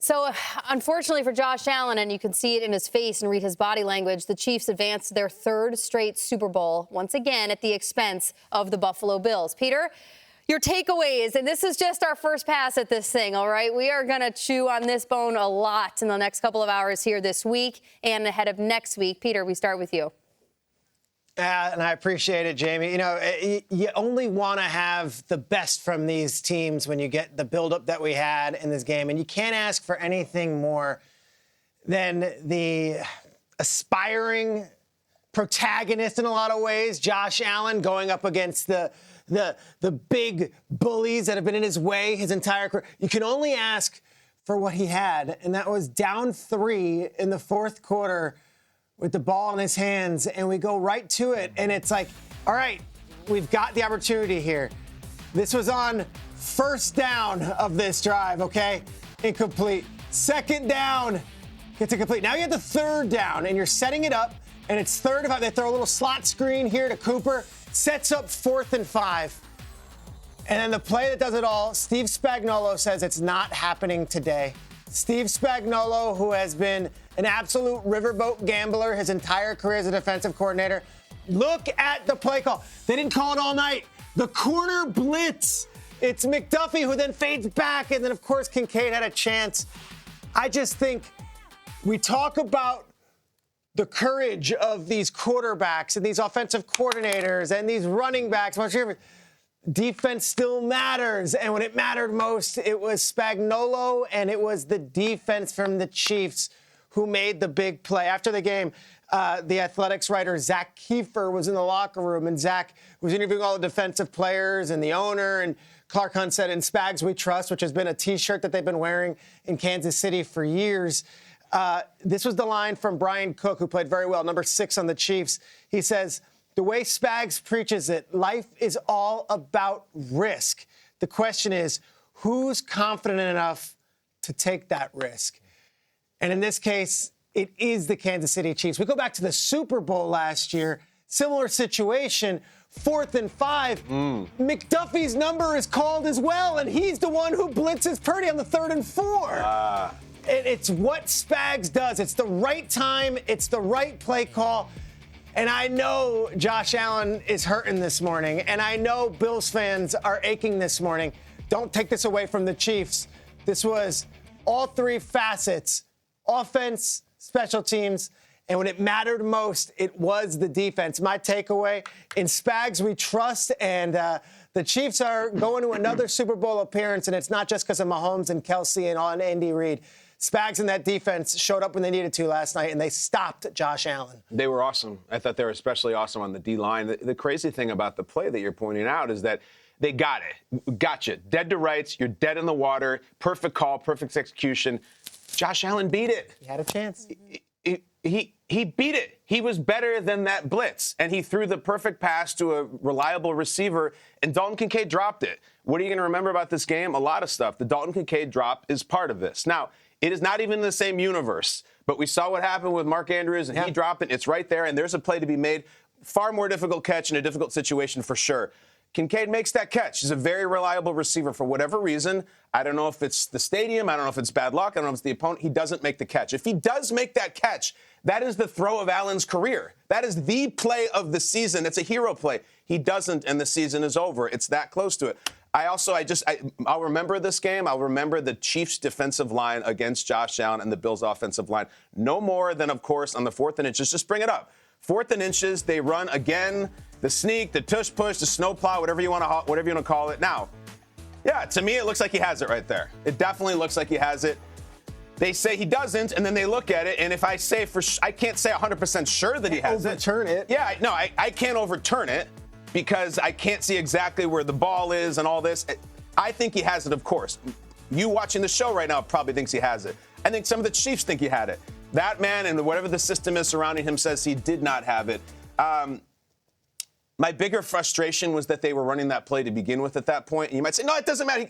So, unfortunately for Josh Allen, and you can see it in his face and read his body language, the Chiefs advanced to their third straight Super Bowl, once again at the expense of the Buffalo Bills. Peter, your takeaways, and this is just our first pass at this thing, all right? We are going to chew on this bone a lot in the next couple of hours here this week and ahead of next week. Peter, we start with you. And I appreciate it, Jamie. You know, you only want to have the best from these teams when you get the buildup that we had in this game. And you can't ask for anything more than the aspiring protagonist in a lot of ways, Josh Allen, going up against the big bullies that have been in his way his entire career. You can only ask for what he had, and that was down 3 in the fourth quarter with the ball in his hands, and we go right to it, and it's like, all right, we've got the opportunity here. This was on first down of this drive, okay? Incomplete. Second down, gets incomplete. Now you have the third down, and you're setting it up, and it's 3rd and 5. They throw a little slot screen here to Cooper, sets up 4th and 5. And then the play that does it all, Steve Spagnuolo says it's not happening today. Steve Spagnuolo, who has been an absolute riverboat gambler his entire career as a defensive coordinator. Look at the play call. They didn't call it all night. The corner blitz. It's McDuffie who then fades back, and then, of course, Kincaid had a chance. I just think we talk about the courage of these quarterbacks and these offensive coordinators and these running backs. Defense still matters, and when it mattered most, it was Spagnuolo, and it was the defense from the Chiefs who made the big play. After the game, the Athletics writer Zach Kiefer was in the locker room, and Zach was interviewing all the defensive players and the owner, and Clark Hunt said, "In Spags we trust," which has been a T-shirt that they've been wearing in Kansas City for years. This was the line from Brian Cook, who played very well, number 6 on the Chiefs. He says, "The way Spags preaches it, life is all about risk. The question is, who's confident enough to take that risk?" And in this case, it is the Kansas City Chiefs. We go back to the Super Bowl last year, similar situation, 4th and 5. McDuffie's number is called as well, and he's the one who blitzes Purdy on the 3rd and 4. And it's what Spags does. It's the right time. It's the right play call. And I know Josh Allen is hurting this morning, and I know Bills fans are aching this morning. Don't take this away from the Chiefs. This was all 3 facets, offense, special teams, and when it mattered most, it was the defense. My takeaway, in Spags we trust, and the Chiefs are going to another Super Bowl appearance, and it's not just because of Mahomes and Kelsey and on Andy Reid. Spags and that defense showed up when they needed to last night, and they stopped Josh Allen. They were awesome. I thought they were especially awesome on the D-line. The crazy thing about the play that you're pointing out is that they got it. Gotcha. Dead to rights. You're dead in the water. Perfect call. Perfect execution. Josh Allen beat it. He had a chance. He beat it. He was better than that blitz, and he threw the perfect pass to a reliable receiver, and Dalton Kincaid dropped it. What are you going to remember about this game? A lot of stuff. The Dalton Kincaid drop is part of this. Now, it is not even in the same universe, but we saw what happened with Mark Andrews, and he dropped it. It's right there, and there's a play to be made. Far more difficult catch in a difficult situation for sure. Kincaid makes that catch. He's a very reliable receiver for whatever reason. I don't know if it's the stadium. I don't know if it's bad luck. I don't know if it's the opponent. He doesn't make the catch. If he does make that catch, that is the throw of Allen's career. That is the play of the season. It's a hero play. He doesn't, and the season is over. It's that close to it. I'll remember this game. I'll remember the Chiefs' defensive line against Josh Allen and the Bills' offensive line. No more than, of course, on the 4th and inches. Just bring it up. 4th and inches, they run again. The sneak, the tush push, the snowplow, whatever you want to call it. Now, yeah, to me, it looks like he has it right there. It definitely looks like he has it. They say he doesn't, and then they look at it, and if I say I can't say 100% sure that he has it. Overturn it. Yeah, I can't overturn it because I can't see exactly where the ball is and all this. I think he has it, of course. You watching the show right now probably thinks he has it. I think some of the Chiefs think he had it. That man and whatever the system is surrounding him says he did not have it. My bigger frustration was that they were running that play to begin with at that point. And you might say, no, it doesn't matter.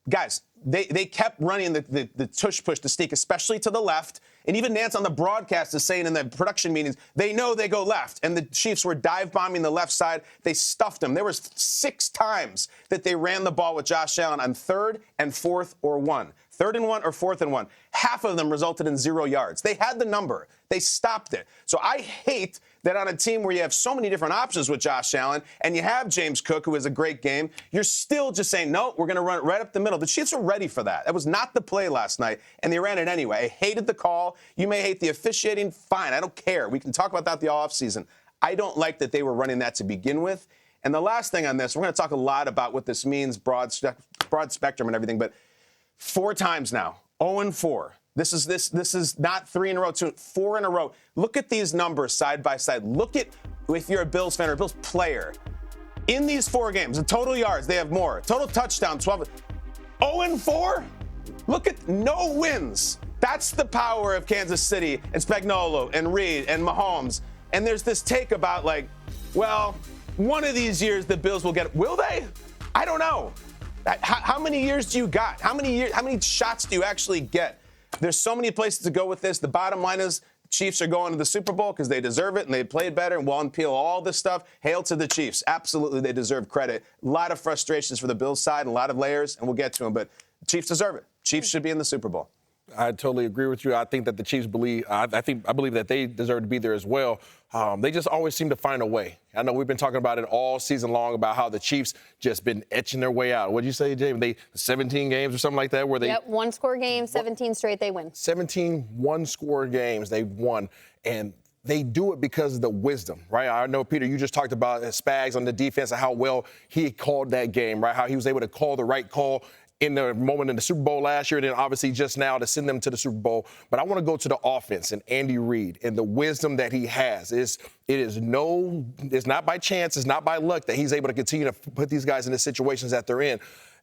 guys, they kept running the tush push to Steak, especially to the left. And even Nance on the broadcast is saying in the production meetings, they know they go left. And the Chiefs were dive bombing the left side. They stuffed them. There was 6 times that they ran the ball with Josh Allen on 3rd and 4th or 1. 3rd and 1 or 4th and 1. Half of them resulted in 0 yards. They had the number. They stopped it. So I hate that on a team where you have so many different options with Josh Allen and you have James Cook, who has a great game, you're still just saying, no, we're going to run it right up the middle. The Chiefs were ready for that. That was not the play last night, and they ran it anyway. I hated the call. You may hate the officiating. Fine, I don't care. We can talk about that the offseason. I don't like that they were running that to begin with. And the last thing on this, we're going to talk a lot about what this means, broad spectrum and everything, but 4 times now, 0-4. This is not 3 in a row, 4 in a row. Look at these numbers side by side. Look at, if you're a Bills fan or a Bills player, in these 4 games, the total yards, they have more. Total touchdown, 12. 0-4? Look at no wins. That's the power of Kansas City and Spagnuolo and Reid and Mahomes. And there's this take about like, well, one of these years the Bills will get it. Will they? I don't know. How many years do you got? How many shots do you actually get? There's so many places to go with this. The bottom line is Chiefs are going to the Super Bowl because they deserve it and they played better and we'll unpeel all this stuff. Hail to the Chiefs. Absolutely, they deserve credit. A lot of frustrations for the Bills side and a lot of layers, and we'll get to them. But the Chiefs deserve it. Chiefs should be in the Super Bowl. I totally agree with you. I think that the Chiefs believe I believe that they deserve to be there as well. They just always seem to find a way. I know we've been talking about it all season long about how the Chiefs just been etching their way out. What'd you say, James? They 17 games or something like that where they 1-score games, 17 straight they win. 17 one-score games they've won, and they do it because of the wisdom, right? I know, Peter, you just talked about Spags on the defense and how well he called that game, right? How he was able to call the right call in the moment in the Super Bowl last year, and then obviously just now to send them to the Super Bowl. But I want to go to the offense and Andy Reid and the wisdom that he has. It's not by chance, it's not by luck that he's able to continue to put these guys in the situations that they're in.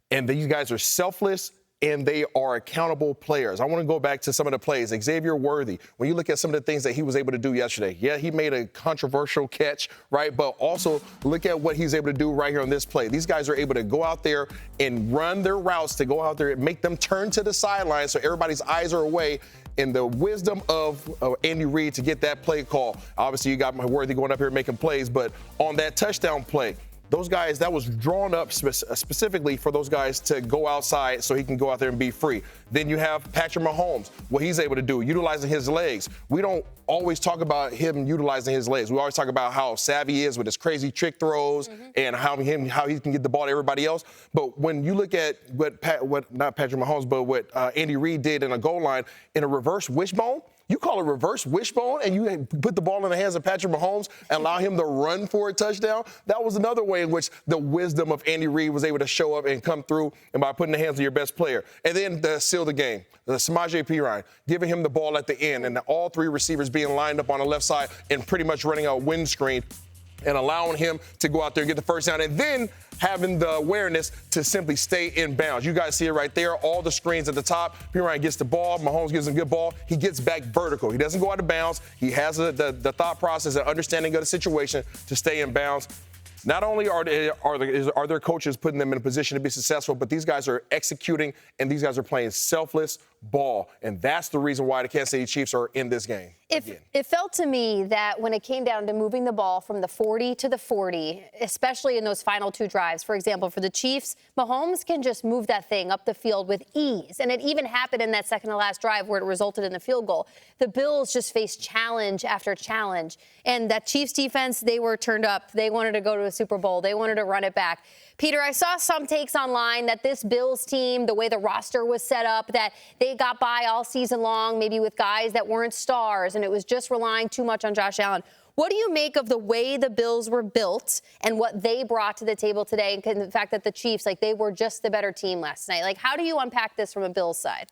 And these guys are selfless and they are accountable players. I want to go back to some of the plays. Xavier Worthy, when you look at some of the things that he was able to do yesterday, yeah, he made a controversial catch, right? But also look at what he's able to do right here on this play. These guys are able to go out there and run their routes to go out there and make them turn to the sideline so everybody's eyes are away. And the wisdom of Andy Reid to get that play call. Obviously, you got Worthy going up here making plays, but on that touchdown play, those guys, that was drawn up specifically for those guys to go outside so he can go out there and be free. Then you have Patrick Mahomes, what he's able to do, utilizing his legs. We don't always talk about him utilizing his legs. We always talk about how savvy he is with his crazy trick throws and how he can get the ball to everybody else. But when you look at what not Patrick Mahomes, but what Andy Reid did in a goal line in a reverse wishbone, you call a reverse wishbone and you put the ball in the hands of Patrick Mahomes and allow him to run for a touchdown. That was another way in which the wisdom of Andy Reid was able to show up and come through, and by putting the hands of your best player. And then to seal the game, the Samaje Perine, giving him the ball at the end, and all 3 receivers being lined up on the left side and pretty much running a windscreen and allowing him to go out there and get the first down, and then having the awareness to simply stay in bounds. You guys see it right there, all the screens at the top. Perine gets the ball. Mahomes gives him a good ball. He gets back vertical. He doesn't go out of bounds. He has the thought process and understanding of the situation to stay in bounds. Not only are their coaches putting them in a position to be successful, but these guys are executing, and these guys are playing selfless ball. And that's the reason why the Kansas City Chiefs are in this game. It felt to me that when it came down to moving the ball from the 40 to the 40, especially in those final 2 drives, for example, for the Chiefs, Mahomes can just move that thing up the field with ease. And it even happened in that second to last drive where it resulted in the field goal. The Bills just faced challenge after challenge. And that Chiefs defense, they were turned up. They wanted to go to a Super Bowl. They wanted to run it back. Peter, I saw some takes online that this Bills team, the way the roster was set up, that they got by all season long, maybe with guys that weren't stars, and it was just relying too much on Josh Allen. What do you make of the way the Bills were built and what they brought to the table today, and the fact that the Chiefs, they were just the better team last night? How do you unpack this from a Bills side?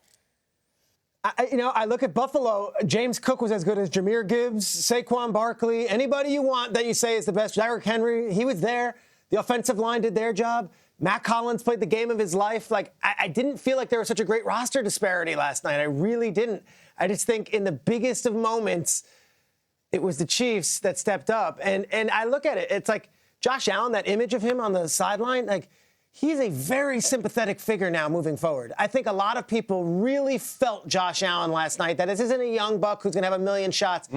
I look at Buffalo. James Cook was as good as Jahmyr Gibbs, Saquon Barkley, anybody you want that you say is the best. Derrick Henry, he was there. The offensive line did their job. Matt Collins played the game of his life. I didn't feel like there was such a great roster disparity last night. I really didn't. I just think in the biggest of moments, it was the Chiefs that stepped up. And I look at it. It's like Josh Allen, that image of him on the sideline, he's a very sympathetic figure now moving forward. I think a lot of people really felt Josh Allen last night, that this isn't a young buck who's going to have a million shots,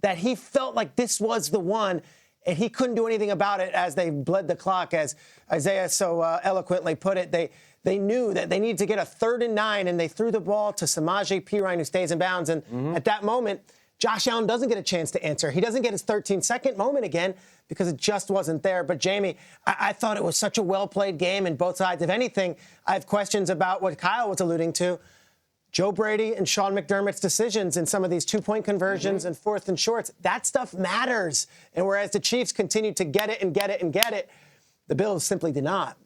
that he felt like this was the one, and he couldn't do anything about it as they bled the clock, as Isaiah so eloquently put it. They knew that they needed to get a 3rd and 9, and they threw the ball to Samaje Perine, who stays in bounds. And at that moment, Josh Allen doesn't get a chance to answer. He doesn't get his 13-second moment again because it just wasn't there. But, Jamie, I thought it was such a well-played game in both sides. If anything, I have questions about what Kyle was alluding to. Joe Brady and Sean McDermott's decisions in some of these 2-point conversions and 4th and shorts, that stuff matters. And whereas the Chiefs continued to get it and get it and get it, the Bills simply did not.